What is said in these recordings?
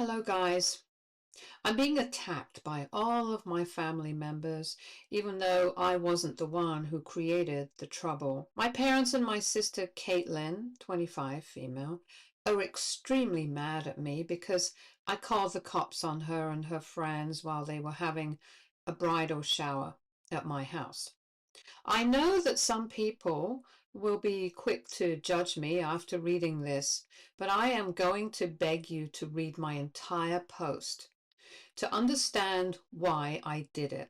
Hello, guys. I'm being attacked by all of my family members, even though I wasn't the one who created the trouble. My parents and my sister, Caitlin, 25, female, are extremely mad at me because I called the cops on her and her friends while they were having a bridal shower at my house. I know that some people will be quick to judge me after reading this, but I am going to beg you to read my entire post to understand why I did it.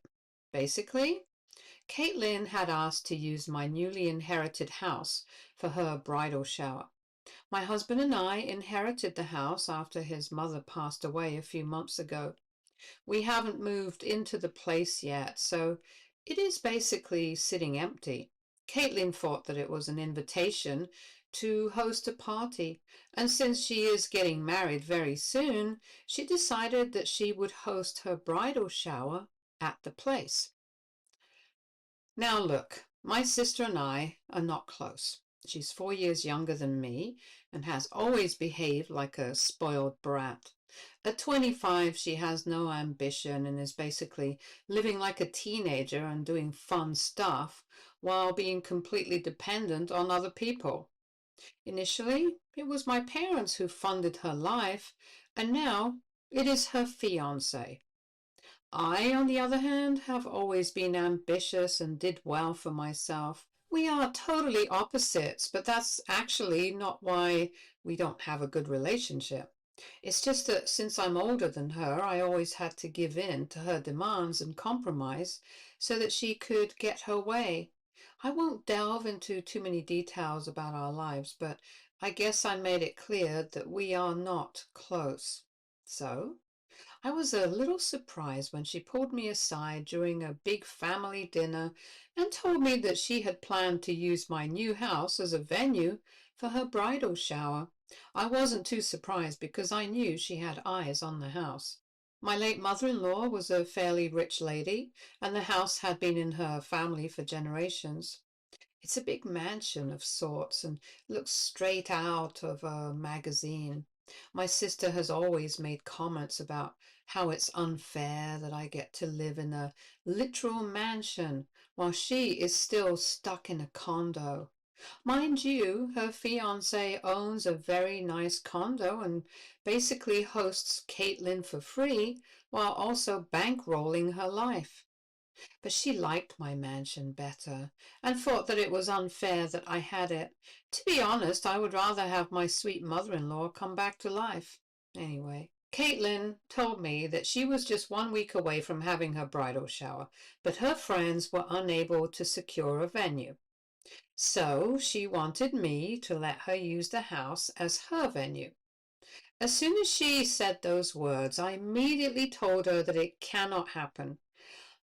Basically, Caitlin had asked to use my newly inherited house for her bridal shower. My husband and I inherited the house after his mother passed away a few months ago. We haven't moved into the place yet, so it is basically sitting empty. Caitlin thought that it was an invitation to host a party, and since she is getting married very soon, she decided that she would host her bridal shower at the place. Now look, my sister and I are not close. She's 4 years younger than me and has always behaved like a spoiled brat. At 25, she has no ambition and is basically living like a teenager and doing fun stuff while being completely dependent on other people. Initially, it was my parents who funded her life, and now it is her fiance. I, on the other hand, have always been ambitious and did well for myself. We are totally opposites, but that's actually not why we don't have a good relationship. It's just that since I'm older than her, I always had to give in to her demands and compromise so that she could get her way. I won't delve into too many details about our lives, but I guess I made it clear that we are not close. So, I was a little surprised when she pulled me aside during a big family dinner and told me that she had planned to use my new house as a venue for her bridal shower. I wasn't too surprised because I knew she had eyes on the house. My late mother-in-law was a fairly rich lady, and the house had been in her family for generations. It's a big mansion of sorts and looks straight out of a magazine. My sister has always made comments about how it's unfair that I get to live in a literal mansion while she is still stuck in a condo. Mind you, her fiance owns a very nice condo and basically hosts Caitlin for free while also bankrolling her life. But she liked my mansion better and thought that it was unfair that I had it. To be honest, I would rather have my sweet mother-in-law come back to life. Anyway, Caitlin told me that she was just 1 week away from having her bridal shower, but her friends were unable to secure a venue. So she wanted me to let her use the house as her venue. As soon as she said those words, I immediately told her that it cannot happen.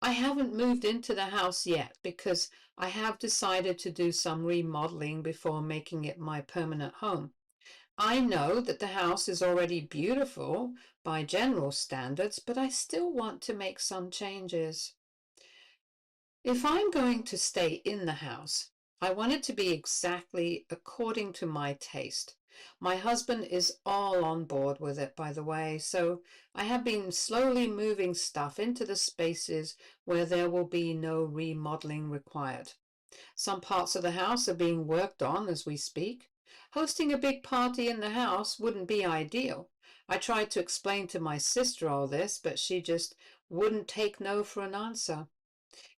I haven't moved into the house yet because I have decided to do some remodeling before making it my permanent home. I know that the house is already beautiful by general standards, but I still want to make some changes. If I'm going to stay in the house, I want it to be exactly according to my taste. My husband is all on board with it, by the way, so I have been slowly moving stuff into the spaces where there will be no remodeling required. Some parts of the house are being worked on as we speak. Hosting a big party in the house wouldn't be ideal. I tried to explain to my sister all this, but she just wouldn't take no for an answer.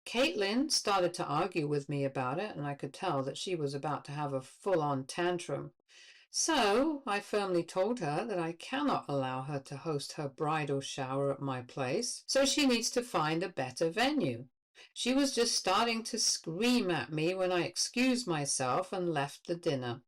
Caitlin started to argue with me about it, and I could tell that she was about to have a full-on tantrum. So I firmly told her that I cannot allow her to host her bridal shower at my place, so she needs to find a better venue. She was just starting to scream at me when I excused myself and left the dinner.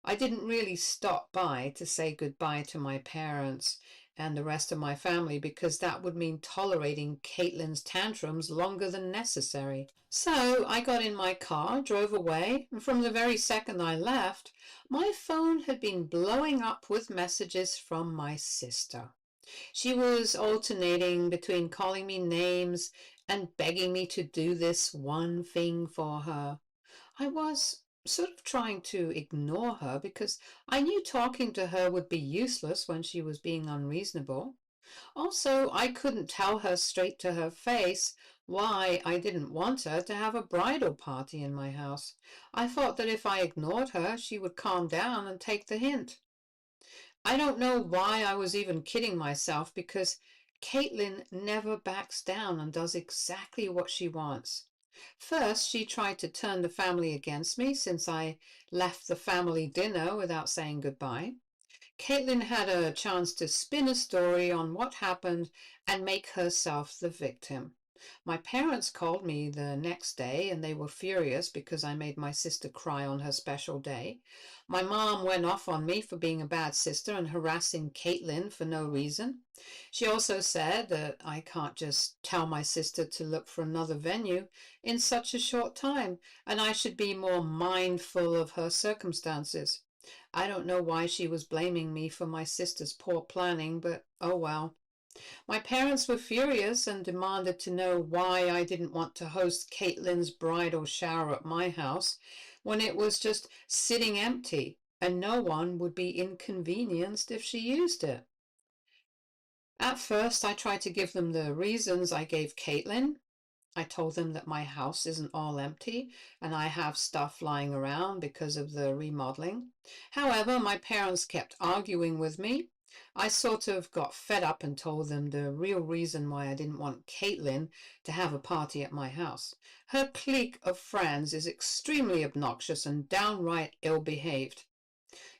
I didn't really stop by to say goodbye to my parents and the rest of my family because that would mean tolerating Caitlin's tantrums longer than necessary. So I got in my car, drove away, and from the very second I left, my phone had been blowing up with messages from my sister. She was alternating between calling me names and begging me to do this one thing for her. I was sort of trying to ignore her because I knew talking to her would be useless when she was being unreasonable. Also, I couldn't tell her straight to her face why I didn't want her to have a bridal party in my house. I thought that if I ignored her, she would calm down and take the hint. I don't know why I was even kidding myself because Caitlin never backs down and does exactly what she wants. First, she tried to turn the family against me since I left the family dinner without saying goodbye. Caitlin had a chance to spin a story on what happened and make herself the victim. My parents called me the next day and they were furious because I made my sister cry on her special day. My mom went off on me for being a bad sister and harassing Caitlin for no reason. She also said that I can't just tell my sister to look for another venue in such a short time and I should be more mindful of her circumstances. I don't know why she was blaming me for my sister's poor planning, but oh well. My parents were furious and demanded to know why I didn't want to host Caitlin's bridal shower at my house when it was just sitting empty and no one would be inconvenienced if she used it. At first, I tried to give them the reasons I gave Caitlin. I told them that my house isn't all empty and I have stuff lying around because of the remodeling. However, my parents kept arguing with me. I sort of got fed up and told them the real reason why I didn't want Caitlin to have a party at my house. Her clique of friends is extremely obnoxious and downright ill-behaved.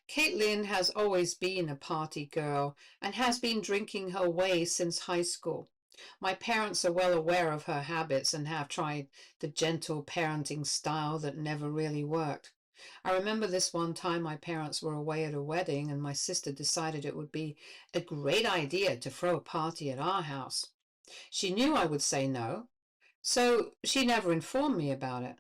Caitlin has always been a party girl and has been drinking her way since high school. My parents are well aware of her habits and have tried the gentle parenting style that never really worked. I remember this one time my parents were away at a wedding and my sister decided it would be a great idea to throw a party at our house. She knew I would say no, so she never informed me about it.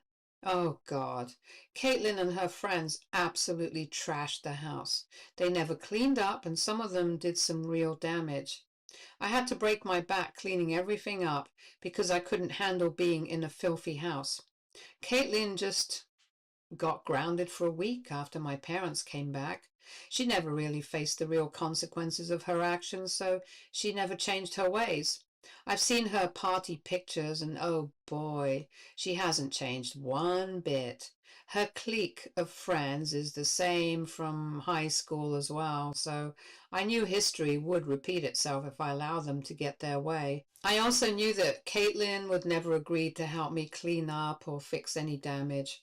Oh God, Caitlin and her friends absolutely trashed the house. They never cleaned up and some of them did some real damage. I had to break my back cleaning everything up because I couldn't handle being in a filthy house. Caitlin just got grounded for a week after my parents came back. She never really faced the real consequences of her actions, so she never changed her ways. I've seen her party pictures, and oh boy, she hasn't changed one bit. Her clique of friends is the same from high school as well, so I knew history would repeat itself if I allowed them to get their way. I also knew that Caitlin would never agree to help me clean up or fix any damage.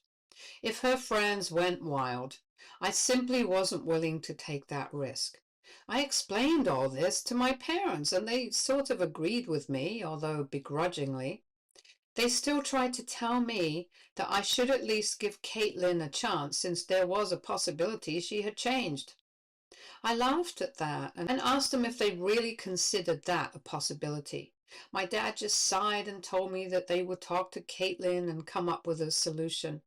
If her friends went wild, I simply wasn't willing to take that risk. I explained all this to my parents, and they sort of agreed with me, although begrudgingly. They still tried to tell me that I should at least give Caitlin a chance since there was a possibility she had changed. I laughed at that and asked them if they really considered that a possibility. My dad just sighed and told me that they would talk to Caitlin and come up with a solution.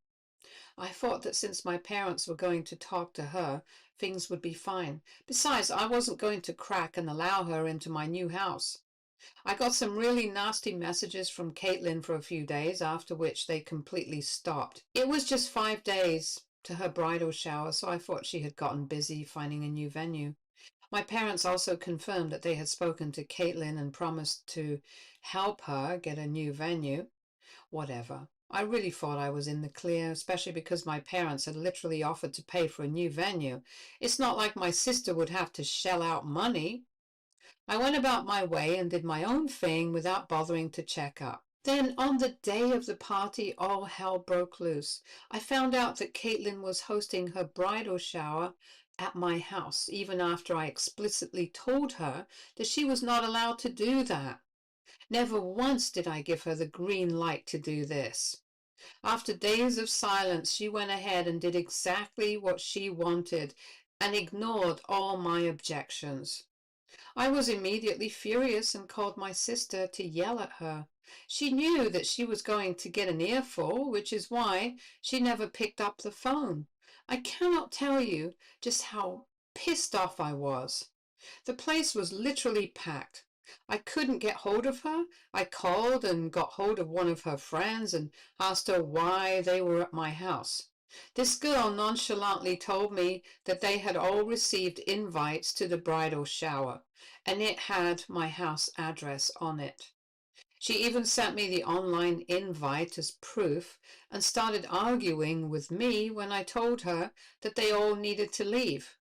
I thought that since my parents were going to talk to her, things would be fine. Besides, I wasn't going to crack and allow her into my new house. I got some really nasty messages from Caitlin for a few days, after which they completely stopped. It was just 5 days to her bridal shower, so I thought she had gotten busy finding a new venue. My parents also confirmed that they had spoken to Caitlin and promised to help her get a new venue. Whatever. I really thought I was in the clear, especially because my parents had literally offered to pay for a new venue. It's not like my sister would have to shell out money. I went about my way and did my own thing without bothering to check up. Then, on the day of the party, all hell broke loose. I found out that Caitlin was hosting her bridal shower at my house, even after I explicitly told her that she was not allowed to do that. Never once did I give her the green light to do this. After days of silence, she went ahead and did exactly what she wanted and ignored all my objections. I was immediately furious and called my sister to yell at her. She knew that she was going to get an earful, which is why she never picked up the phone. I cannot tell you just how pissed off I was. The place was literally packed. I couldn't get hold of her. I called and got hold of one of her friends and asked her why they were at my house. This girl nonchalantly told me that they had all received invites to the bridal shower, and it had my house address on it. She even sent me the online invite as proof and started arguing with me when I told her that they all needed to leave.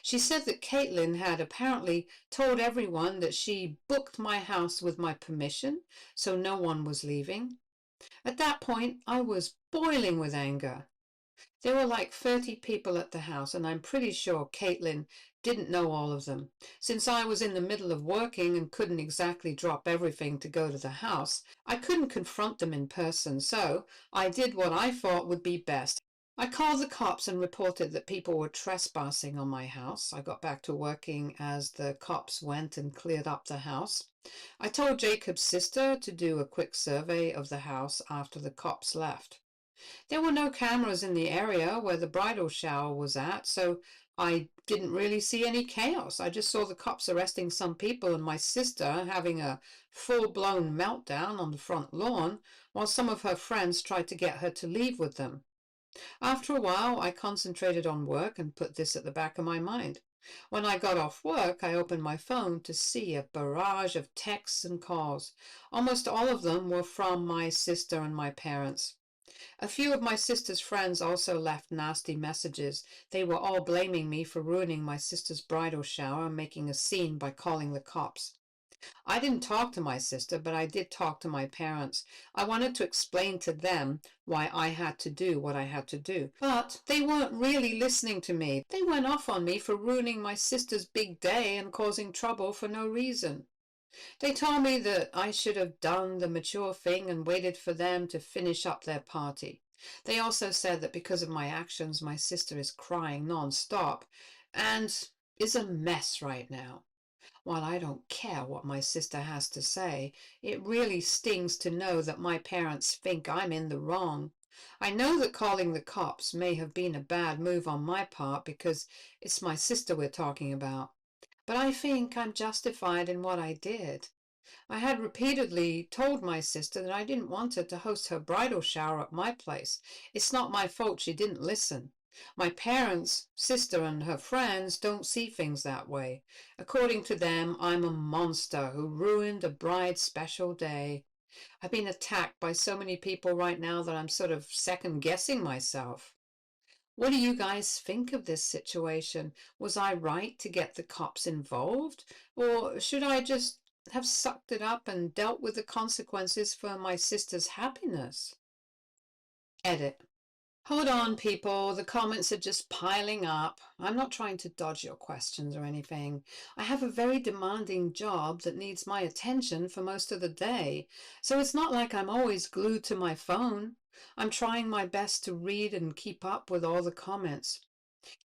She said that Caitlin had apparently told everyone that she booked my house with my permission, so no one was leaving. At that point, I was boiling with anger. There were like 30 people at the house, and I'm pretty sure Caitlin didn't know all of them. Since I was in the middle of working and couldn't exactly drop everything to go to the house, I couldn't confront them in person, so I did what I thought would be best. I called the cops and reported that people were trespassing on my house. I got back to working as the cops went and cleared up the house. I told Jacob's sister to do a quick survey of the house after the cops left. There were no cameras in the area where the bridal shower was at, so I didn't really see any chaos. I just saw the cops arresting some people and my sister having a full-blown meltdown on the front lawn while some of her friends tried to get her to leave with them. After a while, I concentrated on work and put this at the back of my mind. When I got off work, I opened my phone to see a barrage of texts and calls. Almost all of them were from my sister and my parents. A few of my sister's friends also left nasty messages. They were all blaming me for ruining my sister's bridal shower and making a scene by calling the cops. I didn't talk to my sister, but I did talk to my parents. I wanted to explain to them why I had to do what I had to do. But they weren't really listening to me. They went off on me for ruining my sister's big day and causing trouble for no reason. They told me that I should have done the mature thing and waited for them to finish up their party. They also said that because of my actions, my sister is crying non-stop and is a mess right now. While I don't care what my sister has to say, it really stings to know that my parents think I'm in the wrong. I know that calling the cops may have been a bad move on my part because it's my sister we're talking about, but I think I'm justified in what I did. I had repeatedly told my sister that I didn't want her to host her bridal shower at my place. It's not my fault she didn't listen. My parents, sister, and her friends don't see things that way. According to them, I'm a monster who ruined a bride's special day. I've been attacked by so many people right now that I'm sort of second guessing myself. What do you guys think of this situation? Was I right to get the cops involved? Or should I just have sucked it up and dealt with the consequences for my sister's happiness? Edit. Hold on, people. The comments are just piling up. I'm not trying to dodge your questions or anything. I have a very demanding job that needs my attention for most of the day, so it's not like I'm always glued to my phone. I'm trying my best to read and keep up with all the comments.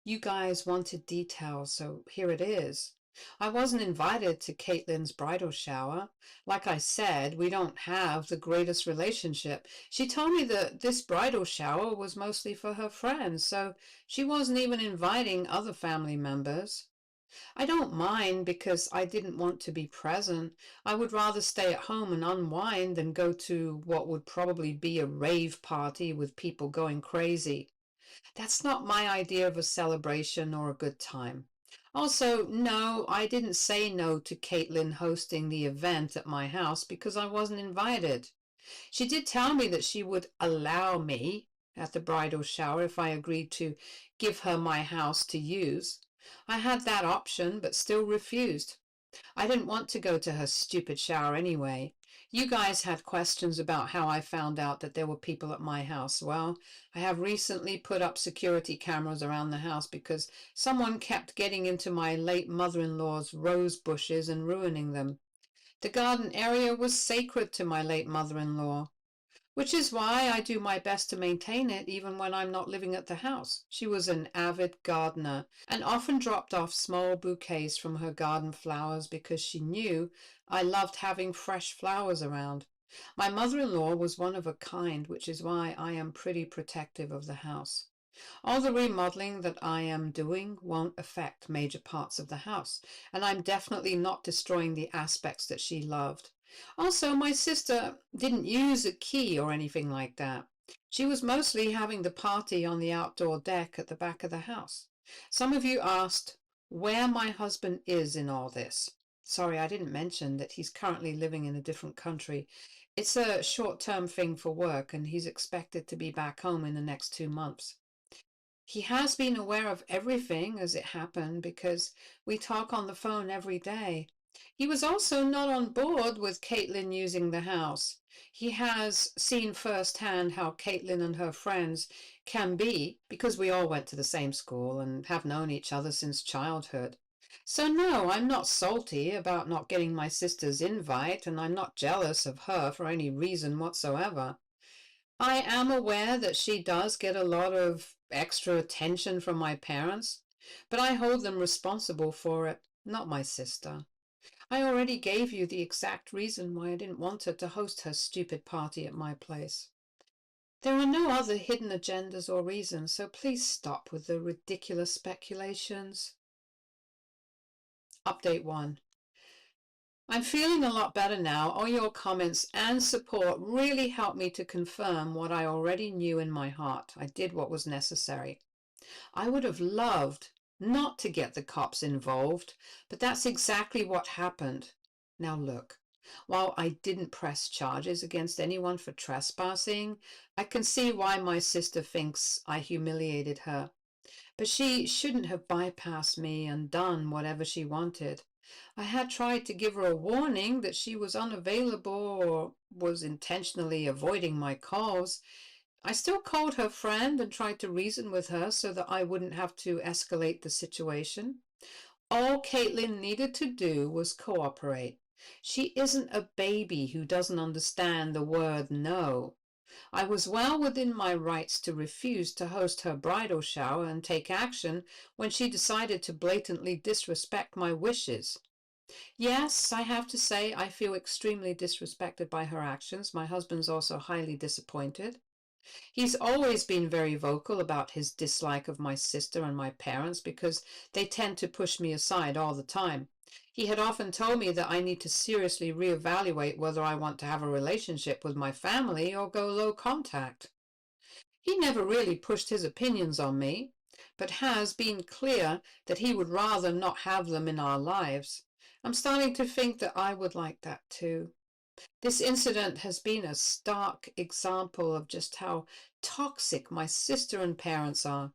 You guys wanted details, so here it is. I wasn't invited to Caitlin's bridal shower. Like I said, we don't have the greatest relationship. She told me that this bridal shower was mostly for her friends, so she wasn't even inviting other family members. I don't mind because I didn't want to be present. I would rather stay at home and unwind than go to what would probably be a rave party with people going crazy. That's not my idea of a celebration or a good time. Also, no, I didn't say no to Caitlin hosting the event at my house because I wasn't invited. She did tell me that she would allow me at the bridal shower if I agreed to give her my house to use. I had that option, but still refused. I didn't want to go to her stupid shower anyway. You guys had questions about how I found out that there were people at my house. Well, I have recently put up security cameras around the house because someone kept getting into my late mother-in-law's rose bushes and ruining them. The garden area was sacred to my late mother-in-law, which is why I do my best to maintain it even when I'm not living at the house. She was an avid gardener and often dropped off small bouquets from her garden flowers because she knew I loved having fresh flowers around. My mother-in-law was one of a kind, which is why I am pretty protective of the house. All the remodeling that I am doing won't affect major parts of the house, and I'm definitely not destroying the aspects that she loved. Also, my sister didn't use a key or anything like that. She was mostly having the party on the outdoor deck at the back of the house. Some of you asked where my husband is in all this. Sorry, I didn't mention that he's currently living in a different country. It's a short-term thing for work, and he's expected to be back home in the next 2 months. He has been aware of everything as it happened because we talk on the phone every day. He was also not on board with Caitlin using the house. He has seen firsthand how Caitlin and her friends can be because we all went to the same school and have known each other since childhood. So no, I'm not salty about not getting my sister's invite, and I'm not jealous of her for any reason whatsoever. I am aware that she does get a lot of extra attention from my parents, but I hold them responsible for it, not my sister. I already gave you the exact reason why I didn't want her to host her stupid party at my place. There are no other hidden agendas or reasons, so please stop with the ridiculous speculations. Update 1. I'm feeling a lot better now. All your comments and support really helped me to confirm what I already knew in my heart. I did what was necessary. I would have loved not to get the cops involved, but that's exactly what happened. Now look, while I didn't press charges against anyone for trespassing, I can see why my sister thinks I humiliated her. But she shouldn't have bypassed me and done whatever she wanted. I had tried to give her a warning that she was unavailable or was intentionally avoiding my calls. I still called her friend and tried to reason with her so that I wouldn't have to escalate the situation. All Caitlin needed to do was cooperate. She isn't a baby who doesn't understand the word no. I was well within my rights to refuse to host her bridal shower and take action when she decided to blatantly disrespect my wishes. Yes, I have to say I feel extremely disrespected by her actions. My husband's also highly disappointed. He's always been very vocal about his dislike of my sister and my parents because they tend to push me aside all the time. He had often told me that I need to seriously reevaluate whether I want to have a relationship with my family or go low contact. He never really pushed his opinions on me, but has been clear that he would rather not have them in our lives. I'm starting to think that I would like that too. This incident has been a stark example of just how toxic my sister and parents are.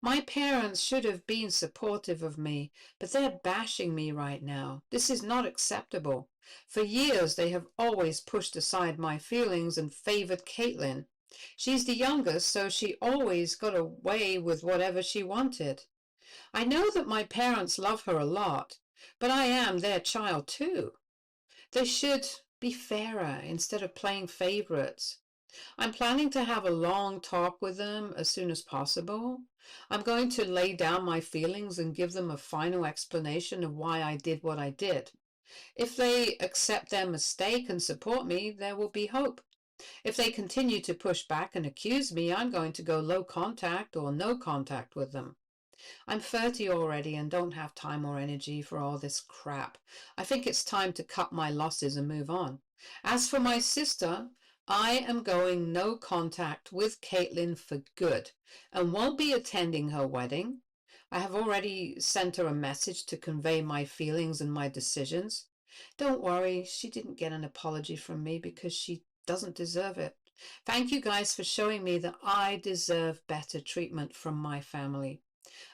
My parents should have been supportive of me, but they're bashing me right now. This is not acceptable. For years, they have always pushed aside my feelings and favored Caitlin. She's the youngest, so she always got away with whatever she wanted. I know that my parents love her a lot, but I am their child too. They should be fairer instead of playing favorites. I'm planning to have a long talk with them as soon as possible. I'm going to lay down my feelings and give them a final explanation of why I did what I did. If they accept their mistake and support me, there will be hope. If they continue to push back and accuse me, I'm going to go low contact or no contact with them. I'm 30 already and don't have time or energy for all this crap. I think it's time to cut my losses and move on. As for my sister, I am going no contact with Caitlin for good and won't be attending her wedding. I have already sent her a message to convey my feelings and my decisions. Don't worry, she didn't get an apology from me because she doesn't deserve it. Thank you guys for showing me that I deserve better treatment from my family.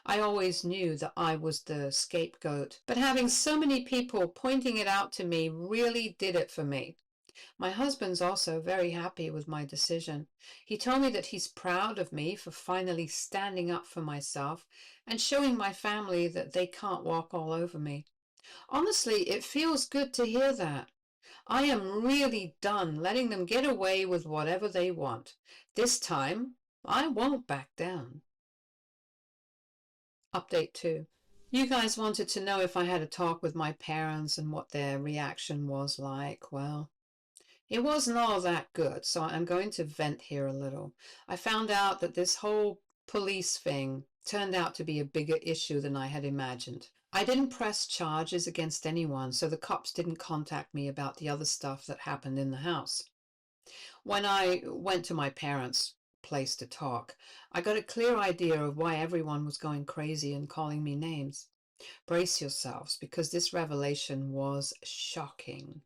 I always knew that I was the scapegoat, but having so many people pointing it out to me really did it for me. My husband's also very happy with my decision. He told me that he's proud of me for finally standing up for myself and showing my family that they can't walk all over me. Honestly, it feels good to hear that. I am really done letting them get away with whatever they want. This time, I won't back down. Update 2. You guys wanted to know if I had a talk with my parents and what their reaction was like. Well, it wasn't all that good, so I'm going to vent here a little. I found out that this whole police thing turned out to be a bigger issue than I had imagined. I didn't press charges against anyone, so the cops didn't contact me about the other stuff that happened in the house. When I went to my parents, place to talk. I got a clear idea of why everyone was going crazy and calling me names. Brace yourselves, because this revelation was shocking.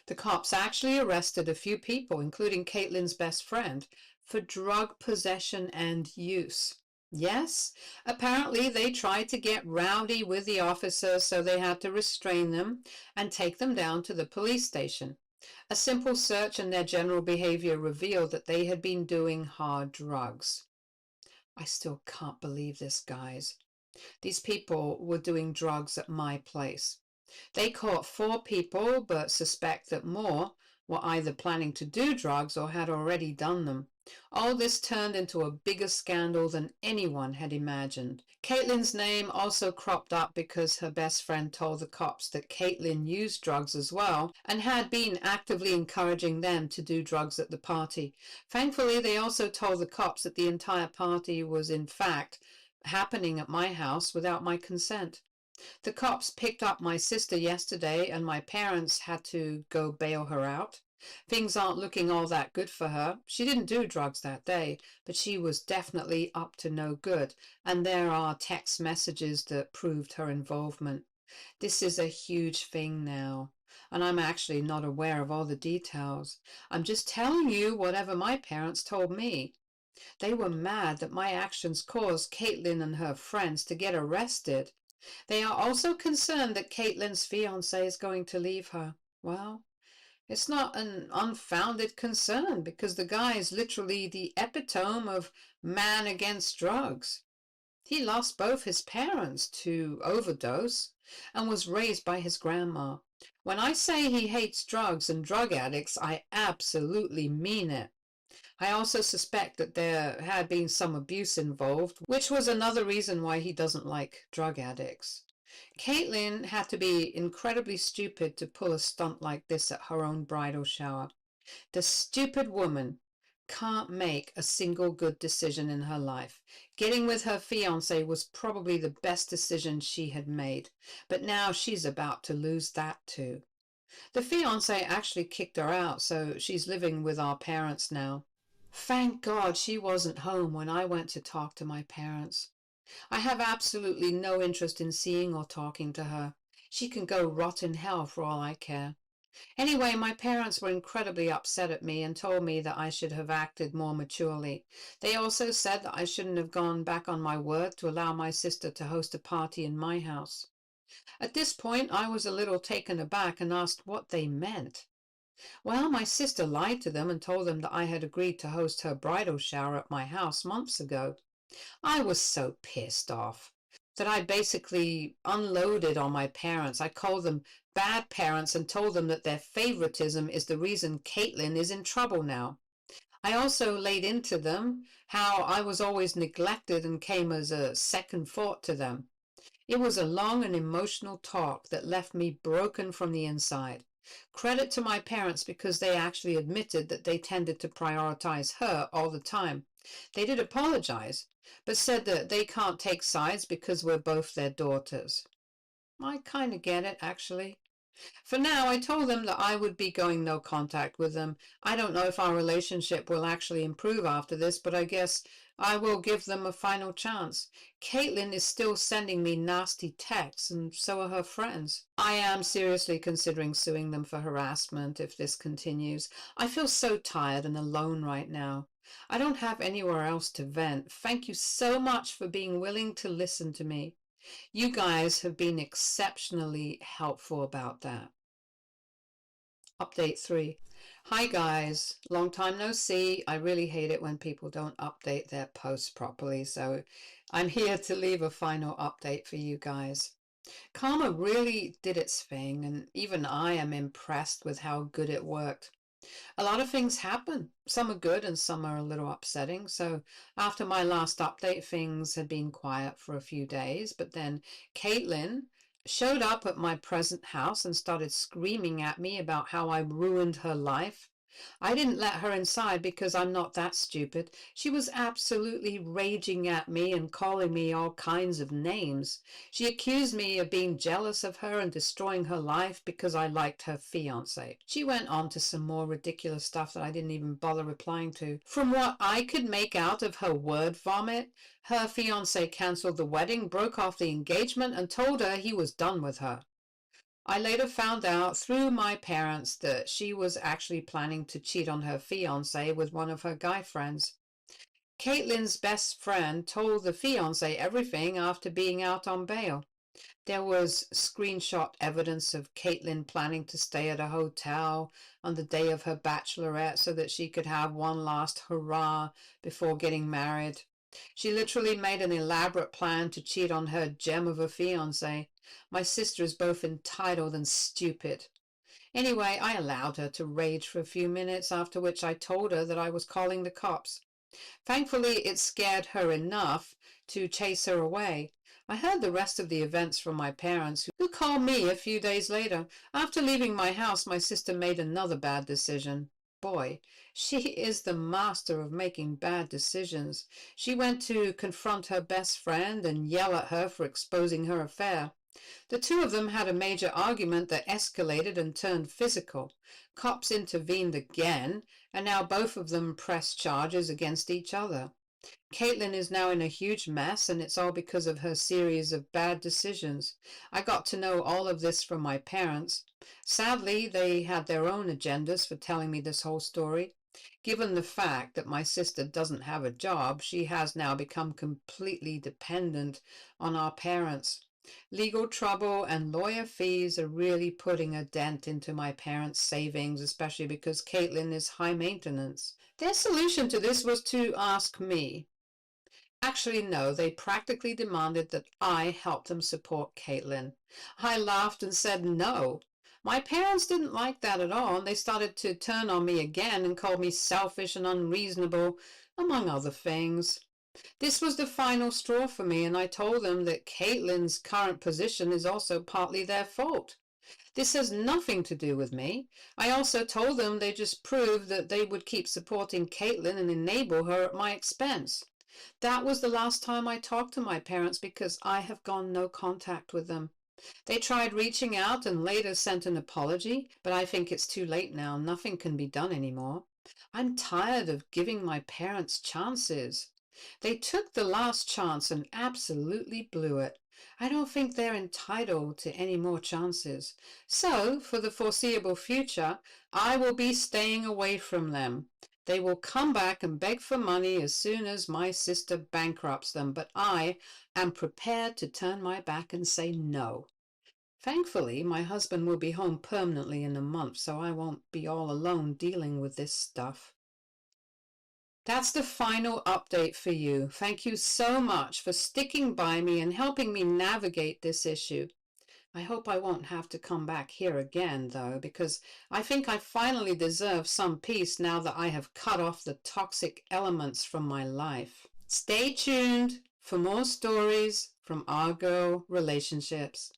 The cops actually arrested a few people, including Caitlin's best friend, for drug possession and use. Yes, apparently they tried to get rowdy with the officers, so they had to restrain them and take them down to the police station. A simple search and their general behavior revealed that they had been doing hard drugs. I still can't believe this, guys. These people were doing drugs at my place. They caught 4 people, but suspect that more were either planning to do drugs or had already done them. All this turned into a bigger scandal than anyone had imagined. Caitlin's name also cropped up because her best friend told the cops that Caitlin used drugs as well and had been actively encouraging them to do drugs at the party. Thankfully, they also told the cops that the entire party was in fact happening at my house without my consent. The cops picked up my sister yesterday and my parents had to go bail her out. Things aren't looking all that good for her. She didn't do drugs that day, but she was definitely up to no good, and there are text messages that proved her involvement. This is a huge thing now, and I'm actually not aware of all the details. I'm just telling you whatever my parents told me. They were mad that my actions caused Caitlin and her friends to get arrested. They are also concerned that Caitlin's fiancé is going to leave her. Well, it's not an unfounded concern because the guy is literally the epitome of man against drugs. He lost both his parents to overdose and was raised by his grandma. When I say he hates drugs and drug addicts, I absolutely mean it. I also suspect that there had been some abuse involved, which was another reason why he doesn't like drug addicts. Caitlin had to be incredibly stupid to pull a stunt like this at her own bridal shower. The stupid woman can't make a single good decision in her life. Getting with her fiancé was probably the best decision she had made, but now she's about to lose that too. The fiancé actually kicked her out, so she's living with our parents now. Thank God she wasn't home when I went to talk to my parents. I have absolutely no interest in seeing or talking to her. She can go rot in hell for all I care. Anyway, my parents were incredibly upset at me and told me that I should have acted more maturely. They also said that I shouldn't have gone back on my word to allow my sister to host a party in my house. At this point, I was a little taken aback and asked what they meant. Well, my sister lied to them and told them that I had agreed to host her bridal shower at my house months ago. I was so pissed off that I basically unloaded on my parents. I called them bad parents and told them that their favoritism is the reason Caitlin is in trouble now. I also laid into them how I was always neglected and came as a second thought to them. It was a long and emotional talk that left me broken from the inside. Credit to my parents because they actually admitted that they tended to prioritize her all the time. They did apologize, but said that they can't take sides because we're both their daughters. I kind of get it, actually. For now, I told them that I would be going no contact with them. I don't know if our relationship will actually improve after this, but I guess I will give them a final chance. Caitlin is still sending me nasty texts, and so are her friends. I am seriously considering suing them for harassment if this continues. I feel so tired and alone right now. I don't have anywhere else to vent. Thank you so much for being willing to listen to me. You guys have been exceptionally helpful about that. Update 3. Hi guys, long time no see. I really hate it when people don't update their posts properly, so I'm here to leave a final update for you guys. Karma really did its thing, and even I am impressed with how good it worked. A lot of things happen. Some are good and some are a little upsetting. So after my last update, things had been quiet for a few days, but then Caitlin showed up at my present house and started screaming at me about how I ruined her life. I didn't let her inside because I'm not that stupid. She was absolutely raging at me and calling me all kinds of names. She accused me of being jealous of her and destroying her life because I liked her fiancé. She went on to some more ridiculous stuff that I didn't even bother replying to. From what I could make out of her word vomit, her fiancé canceled the wedding, broke off the engagement, and told her he was done with her. I later found out through my parents that she was actually planning to cheat on her fiancé with one of her guy friends. Caitlin's best friend told the fiancé everything after being out on bail. There was screenshot evidence of Caitlin planning to stay at a hotel on the day of her bachelorette so that she could have one last hurrah before getting married. She literally made an elaborate plan to cheat on her gem of a fiancé. My sister is both entitled and stupid. Anyway, I allowed her to rage for a few minutes, after which I told her that I was calling the cops. Thankfully, it scared her enough to chase her away. I heard the rest of the events from my parents, who called me a few days later. After leaving my house, my sister made another bad decision. Boy, she is the master of making bad decisions. She went to confront her best friend and yell at her for exposing her affair. The two of them had a major argument that escalated and turned physical. Cops intervened again, and now both of them press charges against each other. Caitlin is now in a huge mess, and it's all because of her series of bad decisions. I got to know all of this from my parents. Sadly, they had their own agendas for telling me this whole story. Given the fact that my sister doesn't have a job, she has now become completely dependent on our parents. Legal trouble and lawyer fees are really putting a dent into my parents' savings, especially because Caitlin is high maintenance. Their solution to this was to ask me. Actually, no, they practically demanded that I help them support Caitlin. I laughed and said no. My parents didn't like that at all, and they started to turn on me again and called me selfish and unreasonable, among other things. This was the final straw for me, and I told them that Caitlin's current position is also partly their fault. This has nothing to do with me. I also told them they just proved that they would keep supporting Caitlin and enable her at my expense. That was the last time I talked to my parents because I have gone no contact with them. They tried reaching out and later sent an apology, but I think it's too late now. Nothing can be done anymore. I'm tired of giving my parents chances. They took the last chance and absolutely blew it. I don't think they're entitled to any more chances. So, for the foreseeable future, I will be staying away from them. They will come back and beg for money as soon as my sister bankrupts them, but I am prepared to turn my back and say no. Thankfully, my husband will be home permanently in a month, so I won't be all alone dealing with this stuff. That's the final update for you. Thank you so much for sticking by me and helping me navigate this issue. I hope I won't have to come back here again, though, because I think I finally deserve some peace now that I have cut off the toxic elements from my life. Stay tuned for more stories from our girl relationships.